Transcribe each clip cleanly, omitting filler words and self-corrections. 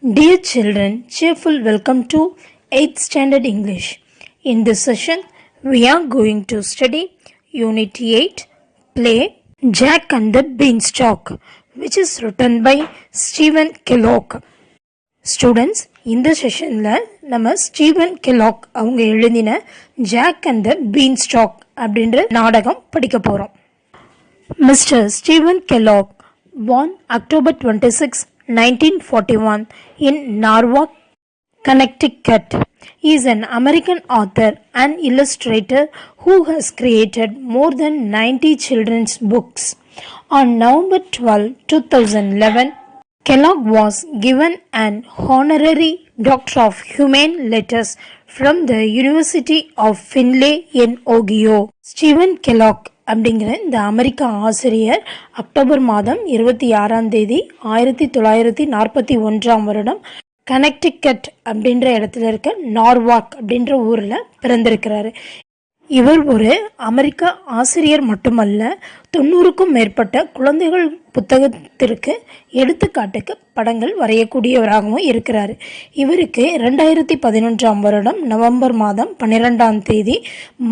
Dear children, cheerful welcome to 8th Standard English. In this session, we are going to study Unit 8, Play Jack and the Beanstalk, which is written by Stephen Kellogg. Students, இந்த செஷனில் நம்ம Steven Kellogg அவங்க எழுதின jack and த பீன்ஸ்டாக் அப்படின்ற நாடகம் படிக்க போகிறோம். Mister Steven Kellogg born October 26, 1941 in Norwalk, Connecticut. He is an American author and illustrator who has created more than 90 children's books. On November 12, 2011, Kellogg was given an honorary Doctor of Humane Letters from the University of Findlay in Ohio. Stephen Kellogg அப்படிங்கிற இந்த அமெரிக்க ஆசிரியர் October மாதம் 26 1941 Connecticut அப்படின்ற இடத்துல இருக்க நார்வாக் அப்படின்ற ஊரில் பிறந்திருக்கிறாரு. இவர் ஒரு அமெரிக்க ஆசிரியர் மட்டுமல்ல, 90க்கும் மேற்பட்ட குழந்தைகள் புத்தகத்திற்கு எடுத்துக்காட்டுக்கு படங்கள் வரையக்கூடியவராகவும் இருக்கிறார். இவருக்கு 2011 நவம்பர் மாதம் 12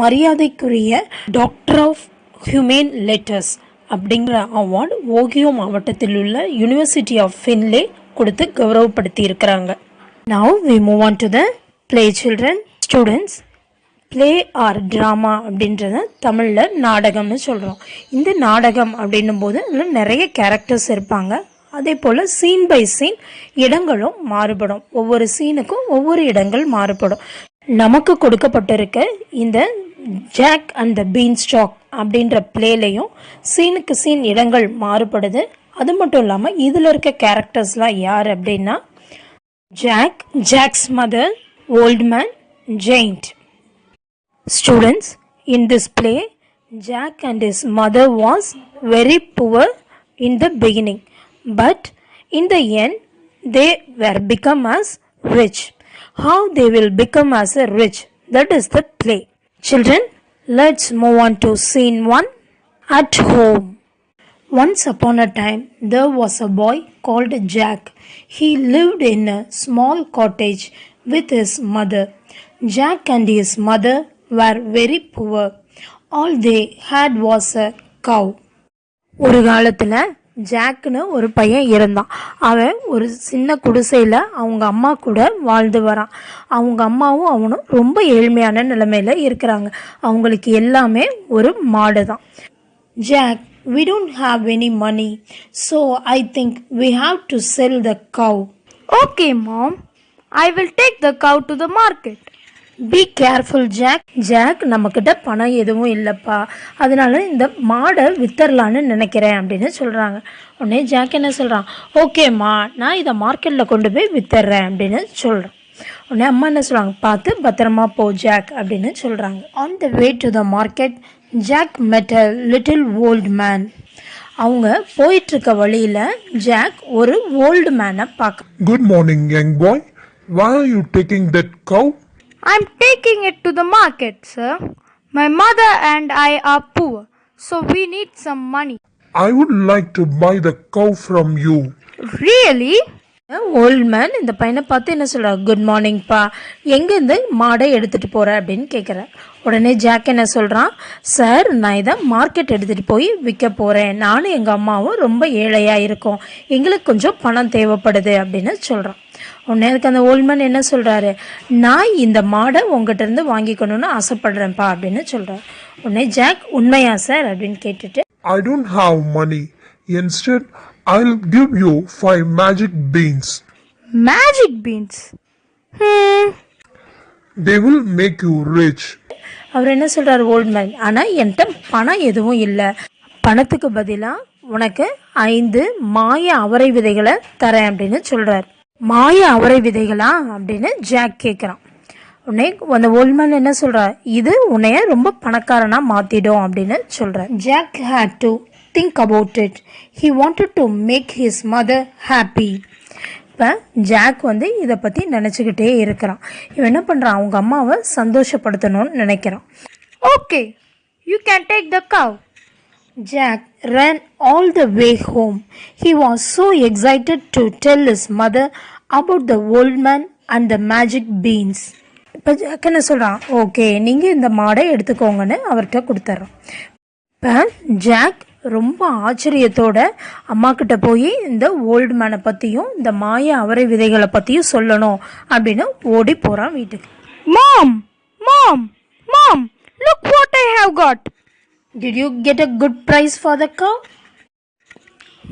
மரியாதைக்குரிய டாக்டர் ஆஃப் ஹியூமேன் லெட்டர்ஸ் அப்படிங்கிற அவார்டு ஓகியோ மாவட்டத்தில் உள்ள யூனிவர்சிட்டி ஆஃப் ஃபின்லே கொடுத்து கௌரவப்படுத்தி இருக்கிறாங்க. Now we move on to the play children. Students, play or drama அப்படின்றத தமிழில் நாடகம்னு சொல்கிறோம். இந்த நாடகம் அப்படின்னும் போது இதில் நிறைய கேரக்டர்ஸ் இருப்பாங்க. அதே போல் சீன் பை சீன் இடங்களும் மாறுபடும். ஒவ்வொரு சீனுக்கும் ஒவ்வொரு இடங்கள் மாறுபடும். நமக்கு கொடுக்கப்பட்டிருக்க இந்த ஜாக் அண்ட் த பீன்ஸ்டாக் அப்படின்ற பிளேலையும் சீனுக்கு சீன் இடங்கள் மாறுபடுது. அது மட்டும் இல்லாமல் இதில் இருக்க கேரக்டர்ஸ்லாம் யார் அப்படின்னா Jack, Jack's mother, old man, giant. Students, in this play, Jack and his mother was very poor in the beginning, but in the end they were become as rich. How they will become as a rich? That is the play. Children, let's move on to scene 1. At home. Once upon a time, there was a boy called Jack. He lived in a small cottage with his mother. Jack and his mother were very poor. All they had was a cow. ஒரு காலத்தில் ஜாக்குன்னு ஒரு பையன் இருந்தான். அவன் ஒரு சின்ன குடிசையில் அவங்க அம்மா கூட வாழ்ந்து வரான். அவங்க அம்மாவும் அவனும் ரொம்ப ஏழ்மையான நிலைமையில் இருக்கிறாங்க. அவங்களுக்கு எல்லாமே ஒரு மாடு தான். Jack, we don't have any money, so I think we have to sell the cow. Okay, Mom. I will take the cow to the market. Be careful, Jack. Jack, நம்மக்கிட்ட பணம் எதுவும் இல்லைப்பா, அதனால இந்த மாடை வித்தரலான்னு நினைக்கிறேன் அப்படின்னு சொல்கிறாங்க. உடனே ஜாக் என்ன சொல்கிறான், ஓகேம்மா, நான் இதை மார்க்கெட்டில் கொண்டு போய் வித்தர்றேன் அப்படின்னு சொல்கிறேன். உடனே அம்மா என்ன சொல்கிறாங்க, பார்த்து பத்திரமா போ ஜாக் அப்படின்னு சொல்கிறாங்க. On the way to the market, Jack met a little old man. அவங்க போயிட்டுருக்க வழியில் ஜாக் ஒரு ஓல்டு மேனை பார்க்க. Good morning, young boy. Why are you taking that cow? I'm taking it to the market, sir. My mother and I are poor, so we need some money. I would like to buy the cow from you. Really? Old man இந்த பையனை பார்த்து என்ன சொல்கிறார், good மார்னிங்ப்பா, எங்கேருந்து மாடை எடுத்துகிட்டு போகிற அப்படின்னு கேட்குறார். உடனே ஜாக் என்ன சொல்கிறான், சார், நான் இதை மார்க்கெட் எடுத்துகிட்டு போய் விற்க போகிறேன். நானும் எங்கள் அம்மாவும் ரொம்ப ஏழையாக இருக்கோம், எங்களுக்கு கொஞ்சம் பணம் தேவைப்படுது அப்படின்னு சொல்கிறான். உடனே அதுக்கு அந்த ஓல்ட்மேன் என்ன சொல்கிறாரு, நான் இந்த மாடை உங்ககிட்ட இருந்து வாங்கிக்கணும்னு ஆசைப்படுறேன்ப்பா அப்படின்னு சொல்கிறார். உடனே ஜாக், உண்மையா சார் அப்படின்னு கேட்டுட்டு, I don't have money. Instead, I'll give you 5 magic beans. Magic beans? They will make you rich. அவர் என்ன சொல்கிறார் ஓல்ட்மேன், ஆனால் என்கிட்ட பணம் எதுவும் இல்லை, பணத்துக்கு பதிலாக உனக்கு 5 மாய அவரை விதைகளை தரேன் அப்படின்னு சொல்கிறார். மாய அவரை விதைகளா அப்படின்னு ஜாக் கேட்குறான். உடனே அந்த ஓல்ட்மேன் என்ன சொல்கிறார், இது உன்னைய ரொம்ப பணக்காரனாக மாற்றிடும் அப்படின்னு சொல்கிறார். Jack had to think about it. He wanted to make his mother happy. இப்போ ஜாக் இதை பற்றி நினச்சிக்கிட்டே இருக்கிறான். இவன் என்ன பண்ணுறான், அவங்க அம்மாவை சந்தோஷப்படுத்தணும்னு நினைக்கிறான். Okay, you can take the cow. Jack ran all the way home. He was so excited to tell his mother about the old man and the magic beans. இப்போ ஜாக் என்ன சொல்கிறான், ஓகே நீங்கள் இந்த மாடை எடுத்துக்கோங்கன்னு அவர்கிட்ட கொடுத்துட்றான். இப்போ ஜாக் ரொம்ப ஆச்சரியத்தோட அம்மா கிட்ட போய் இந்த ஓல்டு மேனை பற்றியும் இந்த மாய அவரை விதைகளை பற்றியும் சொல்லணும் அப்படின்னு ஓடி போகிறான் வீட்டுக்கு. Mom! Mom! Mom! Look what I have got! Did you get a good price for the cow?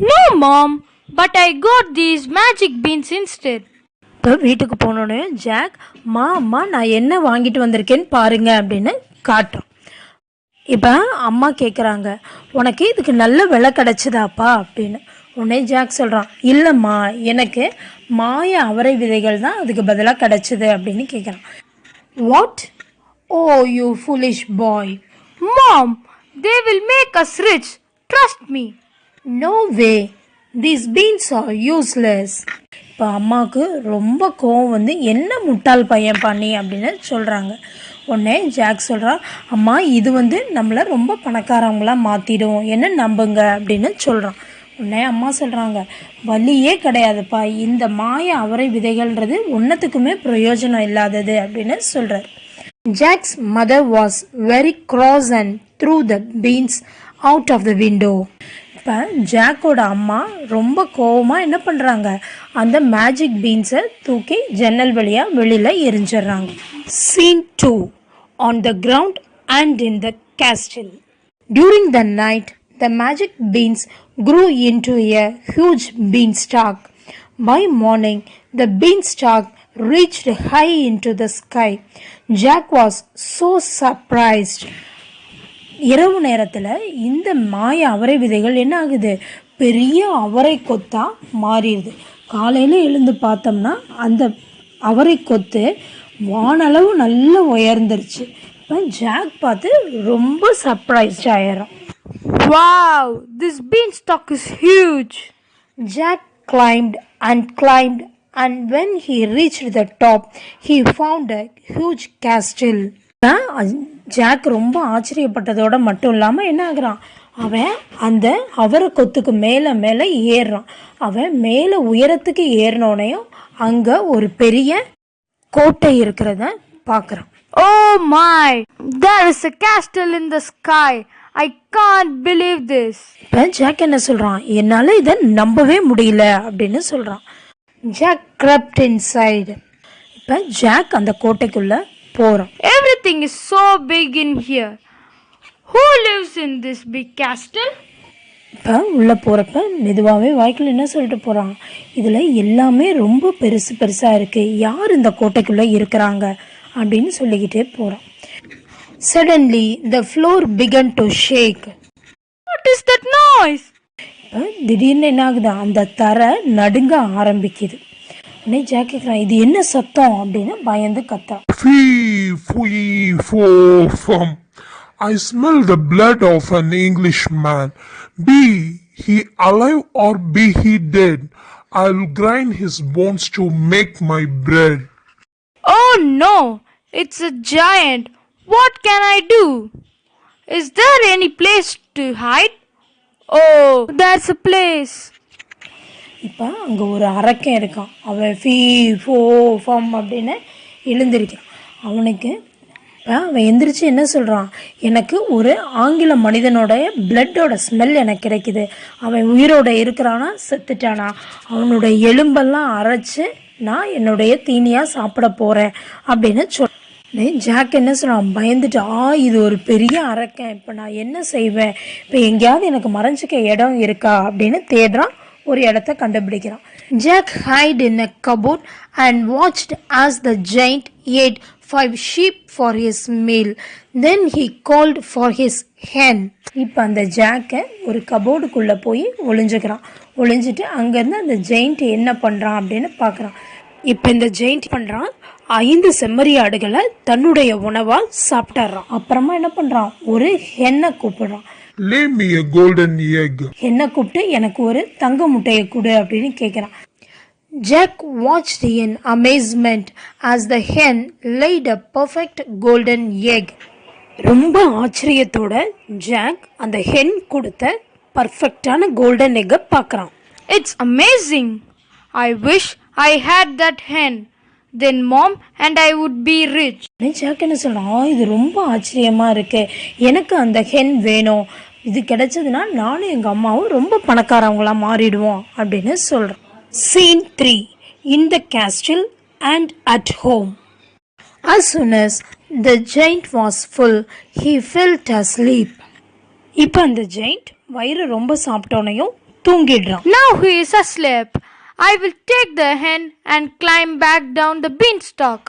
No, Mom! But I got these magic beans instead. இப்போ வீட்டுக்கு போனோடனே ஜாக் அம்மா நான் என்ன வாங்கிட்டு வந்திருக்கேன்னு பாருங்க அப்படின்னு காட்டுறான். இப்போ அம்மா கேட்குறாங்க, உனக்கு இதுக்கு நல்ல விலை கிடச்சிதாப்பா அப்படின்னு. உடனே ஜாக் சொல்கிறான், இல்லைம்மா எனக்கு மாய அவரை விதைகள் தான் அதுக்கு பதிலாக கிடச்சிது அப்படின்னு கேட்குறான். What? Oh you foolish boy. Mom! They will make us rich. Trust me. No way, these beans are useless. இப்போ அம்மாவுக்கு ரொம்ப கோவம் வந்து, என்ன முட்டாள் பையன் பண்ணி அப்படின்னு சொல்கிறாங்க. உடனே ஜாக் சொல்கிறான், அம்மா இது வந்து நம்மளை ரொம்ப பணக்காரவங்களாக மாற்றிடும், என்ன நம்புங்க அப்படின்னு சொல்கிறான். உடனே அம்மா சொல்கிறாங்க, வலியே கிடையாதுப்பா, இந்த மாய அவரை விதைகள்ன்றது ஒன்றத்துக்குமே பிரயோஜனம் இல்லாதது அப்படின்னு சொல்கிறார். Jack's mother was very cross and threw the beans out of the window. இப்போ ஜாக்கோட அம்மா ரொம்ப கோவமாக என்ன பண்ணுறாங்க, அந்த மேஜிக் பீன்ஸை தூக்கி ஜன்னல் வழியாக வெளியில் எரிஞ்சிடுறாங்க. Scene 2. On the ground and in the castle. During the night, the magic beans grew into a huge beanstalk. By morning, the beanstalk reached high into the sky. Jack was so surprised. இரவு நேரத்தில் இந்த மாய அவரை விதைகள் என்ன ஆகுது, பெரிய அவரை கொத்தா மாறிடுது. காலையில் எழுந்து பார்த்தோம்னா அந்த அவரை கொத்து வானளவு நல்லா உயர்ந்துருச்சு. இப்போ ஜாக் பார்த்து ரொம்ப சர்ப்ரைஸ்ட் ஆயிடுறான். Wow! This beanstalk is huge. Jack climbed and climbed, and when he reached the top, he found a huge castle. Jack ரொம்ப ஆச்சரியப்பட்டதோட மட்டும் இல்லாமல் என்ன ஆகுறான், அவன் அந்த அவரை கொத்துக்கு மேலே மேலே ஏறுறான். அவன் மேலே உயரத்துக்கு ஏறினோனையும் அங்கே ஒரு பெரிய கோட்டை இருக்கிறத பார்க்குறான். Oh my! There is a castle in the sky. I can't believe this. இப்போ ஜாக் என்ன சொல்கிறான், என்னால் இதை நம்பவே முடியல அப்படின்னு சொல்கிறான். Jack crept inside. இப்போ ஜாக் அந்த கோட்டைக்குள்ளே போகிறான். Everything is so big in here. Who lives in this big castle? இப்போ உள்ளே போகிறப்ப மெதுவாகவே வாய்க்குள்ள என்ன சொல்லிட்டு போகிறான், இதில் எல்லாமே ரொம்ப பெருசு பெருசாக இருக்குது, யார் இந்த கோட்டைக்குள்ளே இருக்கிறாங்க அப்படின்னு சொல்லிக்கிட்டே போகிறான். Suddenly the floor began to shake. What is that noise? இப்போ திடீர்னு என்ன ஆகுது, அந்த தரை நடுங்க ஆரம்பிக்குது. உடனே ஜாக் கேட்குறான், இது என்ன சத்தம் அப்படின்னு பயந்து katan. Fee, fee, fo, fum. I smell the blood of an Englishman. Be he alive or be he dead, I'll grind his bones to make my bread. Oh no! It's a giant. What can I do? Is there any place to hide? Oh, there's a place. இப்போ அங்கே ஒரு அரக்கன் இருக்கான். அவன் ஃபீ ஃபோ ஃபம் அப்படின்னு எழுந்திருக்கான். அவனுக்கு இப்போ அவன் எந்திரிச்சு என்ன சொல்கிறான், எனக்கு ஒரு ஆங்கில மனிதனோட பிளட்டோட ஸ்மெல் எனக்கு கிடைக்குது, அவன் உயிரோட இருக்கிறானா செத்துட்டானா, அவனுடைய எலும்பெல்லாம் அரைச்சி நான் என்னுடைய தீனியாக சாப்பிட போகிறேன் அப்படின்னு ஜாக் என்ன சொல்கிறான், பயந்துட்டு, இது ஒரு பெரிய அரக்கன், இப்போ நான் என்ன செய்வேன், இப்போ எங்கேயாவது எனக்கு மறைஞ்சிக்க இடம் இருக்கா அப்படின்னு தேடுறான். ஒரு இடத்த கண்டுபிடிக்கிறான். Jack hid in a cupboard and watched as the giant ate 5 sheep for his meal. Then he called for his hen. இப்போ அந்த ஜாக்கை ஒரு கபோர்டுக்குள்ளே போய் ஒளிஞ்சிட்டு அங்கேருந்து அந்த ஜெயிண்ட் என்ன பண்ணுறான் அப்படின்னு பார்க்குறான். இப்போ இந்த ஜெயிண்ட் பண்ணுறான், 5 செம்மறி ஆடுகளை தன்னுடைய உணவால் சாப்பிட்டுறான். அப்புறமா என்ன பண்ணுறான், ஒரு ஹென்னை கூப்பிடுறான். Lay me a golden egg. என்ன கூப்பிட்டு எனக்கு ஒரு தங்க முட்டையை கொடு அப்படின்னு கேட்குறான். Jack watched in amazement as the hen laid a perfect golden egg. ரொம்ப ஆச்சரியத்தோட ஜாக் அந்த ஹென் கொடுத்த பர்ஃபெக்டான கோல்டன் எக்கை பார்க்குறான். It's amazing. I wish I had that hen. Then mom and I would be rich. Jack என்ன சொல்கிறான், இது ரொம்ப ஆச்சரியமாக இருக்கு, எனக்கு அந்த ஹென் வேணும், இது கிடைச்சதுன்னா நானும் எங்கள் அம்மாவும் ரொம்ப பணக்காரவங்களாக மாறிடுவோம் அப்படின்னு சொல்கிறோம். Scene 3. In the castle and at home. As soon as the giant was full, he felt asleep. இப்போ அந்த giant வயிறு ரொம்ப சாப்பிட்டோனையும் தூங்கிடுறான். Now he is asleep. I will take the hen and climb back down the beanstalk.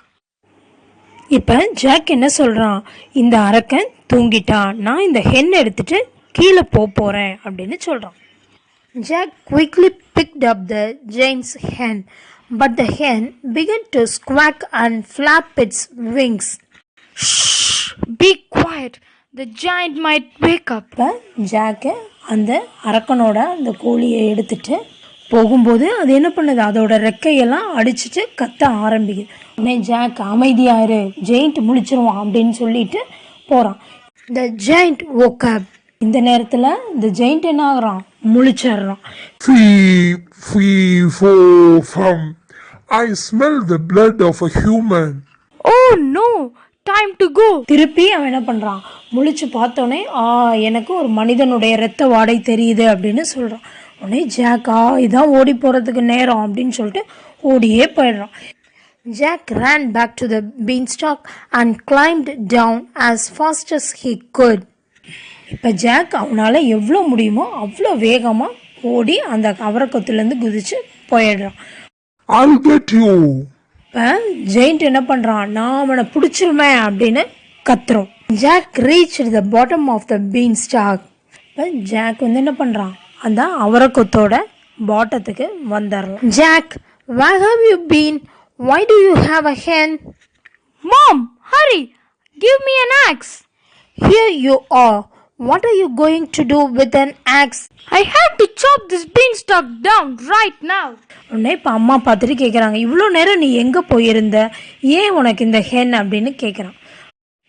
இப்போ Jack என்ன சொல்கிறான், இந்த அரக்கன் தூங்கிட்டான், நான் இந்த ஹென் எடுத்துட்டு கீழே போகிறேன் அப்படின்னு சொல்கிறான். Jack quickly picked up the giant's hen, but the hen began to squawk and flap its wings. Shh! Be quiet. The giant might wake up. இப்போ ஜாக்கு அந்த அரக்கனோட அந்த கோழியை எடுத்துட்டு போகும்போது அது என்ன பண்ணுது, அதோட ரெக்கையெல்லாம் அடிச்சுட்டு கத்த ஆரம்பிக்குது. உடனே ஜாக் அமைதியாரு, ஜெயிண்ட் முழிச்சிருவான் அப்படின்னு சொல்லிட்டு போகிறான். The giant woke up. இந்த நேரத்தில் இந்த ஜெயிண்ட் என்ன ஆகுறான், முழிச்சிடுறான். Fee, fee, fo, fum. I smell the blood of a human. Oh no! Time to go. திருப்பி அவன் என்ன பண்ணுறான், முழிச்சு பார்த்தோன்னே எனக்கு ஒரு மனிதனுடைய இரத்த வாடை தெரியுது அப்படின்னு சொல்கிறான். உடனே ஜாக்கா இதான் ஓடி போகிறதுக்கு நேரம் அப்படின்னு சொல்லிட்டு ஓடியே போயிடுறான். Jack ran back to the beanstalk and climbed down as fast as he could. இப்போ ஜாக் அவனால் எவ்வளோ முடியுமோ அவ்வளோ வேகமாக ஓடி அந்த அவரக்கத்துலேருந்து குதிச்சு போயிடுறான். I'll get you. இப்போ ஜெயிண்ட் என்ன பண்ணுறான், நான் அவனை பிடிச்சிருவேன் அப்படின்னு கத்துறோம். Jack reach the bottom of the beanstalk. இப்போ ஜாக் வந்து என்ன பண்ணுறான், அந்த அவரக்கத்தோட பாட்டத்துக்கு வந்துடலாம். Jack, where have you been? Why do you have a hen? Mom, hurry! Give me an axe. Here you are. What are you going to do with an axe? I have to chop this beanstalk down right now. உடனே இப்போ அம்மா பார்த்துட்டு கேட்குறாங்க, இவ்வளோ நேரம் நீ எங்கே போயிருந்த, ஏன் உனக்கு இந்த ஹென் அப்படின்னு கேட்குறான்.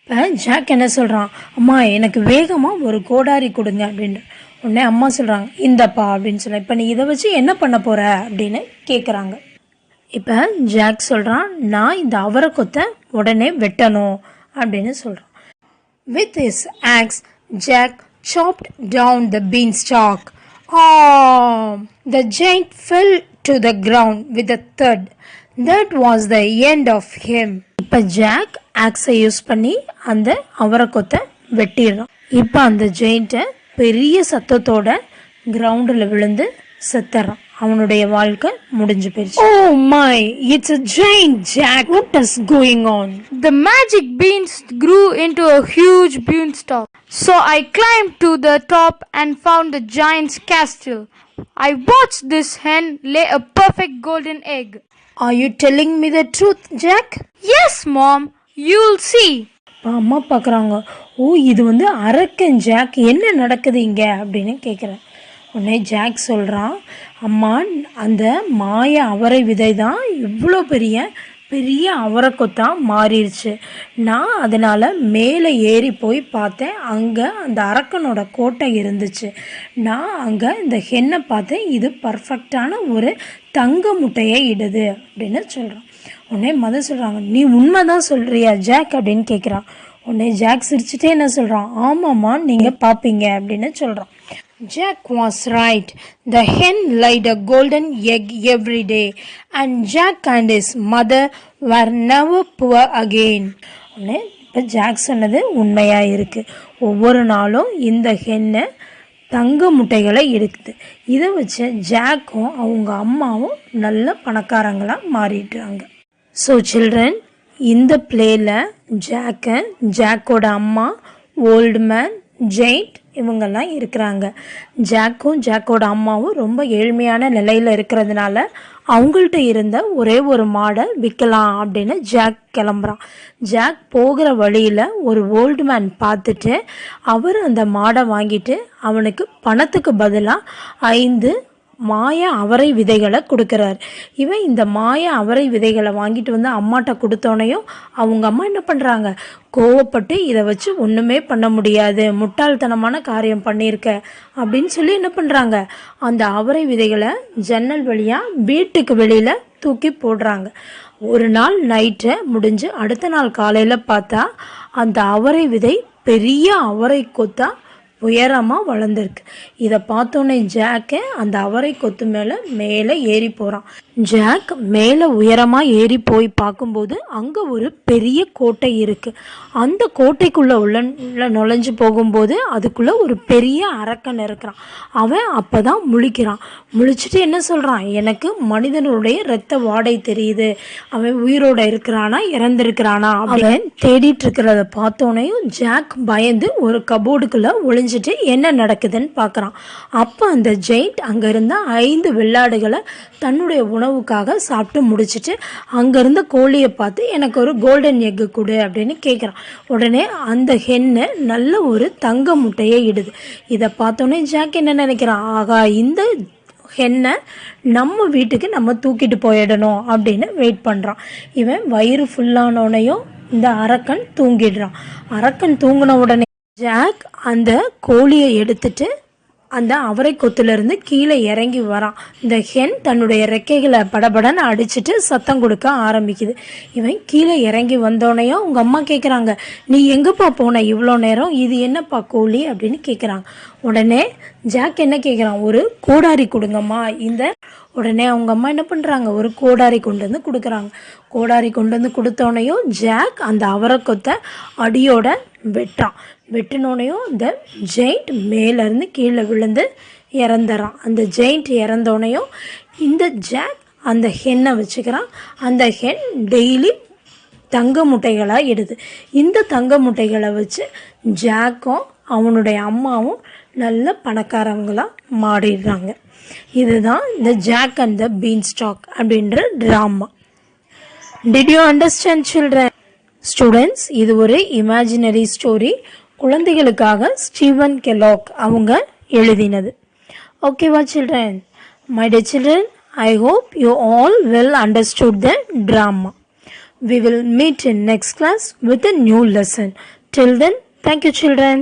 இப்போ ஜாக் என்ன சொல்கிறான், அம்மா எனக்கு வேகமாக ஒரு கோடாரி கொடுங்க அப்படின்ற. உடனே அம்மா சொல்கிறாங்க, இந்தப்பா அப்படின்னு சொல்ல. இப்போ நீ இதை வச்சு என்ன பண்ண போகிற அப்படின்னு கேட்குறாங்க. இப்போ ஜாக் சொல்கிறான், நான் இந்த அவரைக்கொத்தை உடனே வெட்டணும் அப்படின்னு சொல்கிறான். With his axe, Jack chopped down the beanstalk. The giant fell to the ground with a thud. That was the end of him. இப்போ ஜாக் ஆக்ஸை யூஸ் பண்ணி அந்த அவரைக்கொத்தை வெட்டிடுறான். இப்போ அந்த ஜெயிண்ட்டை பெரிய சத்தத்தோட கிரவுண்டில் விழுந்து செத்துறான். அவனுடைய வாழ்க்கை முடிஞ்சு போயிடுச்சு. Oh my, it's a giant, Jack. What is going on? The magic beans grew into a huge beanstalk. So I climbed to the top and found the giant's castle. I watched this hen lay a perfect golden egg. Are you telling me the truth, Jack? Yes, Mom. You'll see. அம்மா பார்க்குறாங்க, ஓ இது வந்து அரக்கன் jack, என்ன நடக்குது இங்கே அப்படின்னு கேட்குறேன். உடனே ஜாக் சொல்கிறான், அம்மா அந்த மாய அவரை விதை தான் இவ்வளோ பெரிய பெரிய அவரைக்கொத்தான் மாறிடுச்சு. நான் அதனால் மேலே ஏறி போய் பார்த்தேன், அங்கே அந்த அரக்கனோட கோட்டை இருந்துச்சு. நான் அங்கே இந்த ஹென்னை பார்த்தேன், இது பர்ஃபெக்டான ஒரு தங்க முட்டையை இடுது அப்படின்னு சொல்கிறான். உடனே மதர் சொல்கிறாங்க, நீ உண்மை தான் சொல்கிறியா ஜாக் அப்படின்னு கேட்குறான். உடனே ஜாக் சிரிச்சுட்டே என்ன சொல்கிறான், ஆமாம்மா நீங்கள் பார்ப்பீங்க அப்படின்னு சொல்கிறான். Jack was right. The hen laid a golden egg every day, and Jack and his mother were never poor again. இப்போ ஜாக் சொன்னது உண்மையாக இருக்குது. ஒவ்வொரு நாளும் இந்த ஹென்னை தங்க முட்டைகளை எடுக்குது. இதை வச்சு ஜாக்கும் அவங்க அம்மாவும் நல்ல பணக்காரங்களாக மாறிடுறாங்க. ஸோ சில்ட்ரன், இந்த பிளேயில் ஜாக்கோட அம்மா, ஓல்டு மேன், ஜெயிண்ட் இவங்கெல்லாம் இருக்கிறாங்க. ஜாக்கும் ஜாக்கோட அம்மாவும் ரொம்ப ஏழ்மையான நிலையில் இருக்கிறதுனால அவங்கள்ட்ட இருந்த ஒரே ஒரு மாடை விற்கலாம் அப்படின்னு ஜாக் கிளம்புறான். ஜாக் போகிற வழியில் ஒரு ஓல்டு மேன் பார்த்துட்டு அவர் அந்த மாடை வாங்கிட்டு அவனுக்கு பணத்துக்கு பதிலாக 5 மாய அவரை விதைகளை கொடுக்குறார். இவன் இந்த மாய அவரை விதைகளை வாங்கிட்டு வந்து அம்மாட்ட கொடுத்தோனையும் அவங்க அம்மா என்ன பண்ணுறாங்க, கோவப்பட்டு இதை வச்சு ஒன்றுமே பண்ண முடியாது, முட்டாள்தனமான காரியம் பண்ணியிருக்க அப்படின்னு சொல்லி என்ன பண்ணுறாங்க, அந்த அவரை விதைகளை ஜன்னல் வழியாக வீட்டுக்கு வெளியில் தூக்கி போடுறாங்க. ஒரு நாள் நைட்டு முடிஞ்சு அடுத்த நாள் காலையில் பார்த்தா அந்த அவரை விதை பெரிய அவரை கொத்தா உயரமாக வளர்ந்துருக்கு. இதை பார்த்தோன்னே ஜாக்கு அந்த அவரை கொத்து மேலே ஏறி போகிறான். ஜாக் மேலே உயரமாக ஏறி போய் பார்க்கும்போது அங்கே ஒரு பெரிய கோட்டை இருக்குது. அந்த கோட்டைக்குள்ளே உள்ள நுழைஞ்சு போகும்போது அதுக்குள்ளே ஒரு பெரிய அரக்கன் இருக்கிறான். அவன் அப்போ தான் முழிக்கிறான். முழிச்சிட்டு என்ன சொல்கிறான், எனக்கு மனிதனுடைய இரத்த வாடை தெரியுது, அவன் உயிரோட இருக்கிறானா இறந்துருக்கிறானா அவன் தேடிட்டு இருக்கிறத பார்த்தோன்னையும் ஜாக் பயந்து ஒரு கபோர்டுக்குள்ளே ஒளிஞ்சிட்டு என்ன நடக்குதுன்னு பார்க்குறான். அப்போ அந்த ஜெயிண்ட் அங்கே இருந்த 5 வெள்ளாடுகளை தன்னுடைய உணவுக்காக சாப்பிட்டு முடிச்சுட்டு அங்கேருந்த கோழியை பார்த்து எனக்கு ஒரு கோல்டன் எக்கு கொடு அப்படின்னு கேட்குறான். உடனே அந்த ஹென்னு நல்ல ஒரு தங்க முட்டையை இடுது. இதை பார்த்தோன்னே ஜாக் என்ன நினைக்கிறான், ஆகா இந்த ஹென்னை நம்ம வீட்டுக்கு நம்ம தூக்கிட்டு போயிடணும் அப்படின்னு வெயிட் பண்ணுறான். இவன் வயிறு ஃபுல்லானோடனையும் இந்த அரக்கன் தூங்கிடுறான். அரக்கன் தூங்கின உடனே ஜாக் அந்த கோழியை எடுத்துட்டு அந்த அவரை கொத்துலேருந்து கீழே இறங்கி வரான். இந்த ஹென் தன்னுடைய ரெக்கைகளை படபடன்னு அடிச்சுட்டு சத்தம் கொடுக்க ஆரம்பிக்குது. இவன் கீழே இறங்கி வந்தோடனையும் உங்கள் அம்மா கேட்குறாங்க, நீ எங்கேப்பா போன இவ்வளோ நேரம், இது என்னப்பா கோழி அப்படின்னு கேட்குறாங்க. உடனே ஜாக் என்ன கேட்குறான், ஒரு கோடாரி கொடுங்கம்மா உடனே அவங்க அம்மா என்ன பண்ணுறாங்க, ஒரு கோடாரி கொண்டு வந்து கொடுக்குறாங்க. கோடாரி கொண்டு வந்து கொடுத்தோடனையும் ஜாக் அந்த அவரை கொத்தை அடியோட வெட்டினோடனையும் இந்த ஜெயிண்ட் மேலேருந்து கீழே விழுந்து இறந்துறான். அந்த ஜெயிண்ட் இறந்தோடனையும் இந்த ஜாக் அந்த ஹென்னை வச்சுக்கிறான். அந்த ஹென் டெய்லி தங்க முட்டைகளாக இடுது. இந்த தங்க முட்டைகளை வச்சு ஜாக்கும் அவனுடைய அம்மாவும் நல்ல பணக்காரங்களாக மாறிடுறாங்க. இதுதான் இந்த Jack and the beanstalk அப்படின்ற drama. Did you understand children? Students, இது ஒரு இமேஜினரி ஸ்டோரி, குழந்தைகளுக்காக ஸ்டீவன் கெலாக் அவங்க எழுதினது. ஓகேவா children? My dear children, I hope you all well understood the drama. We will meet in next class with a new lesson. Till then, thank you children.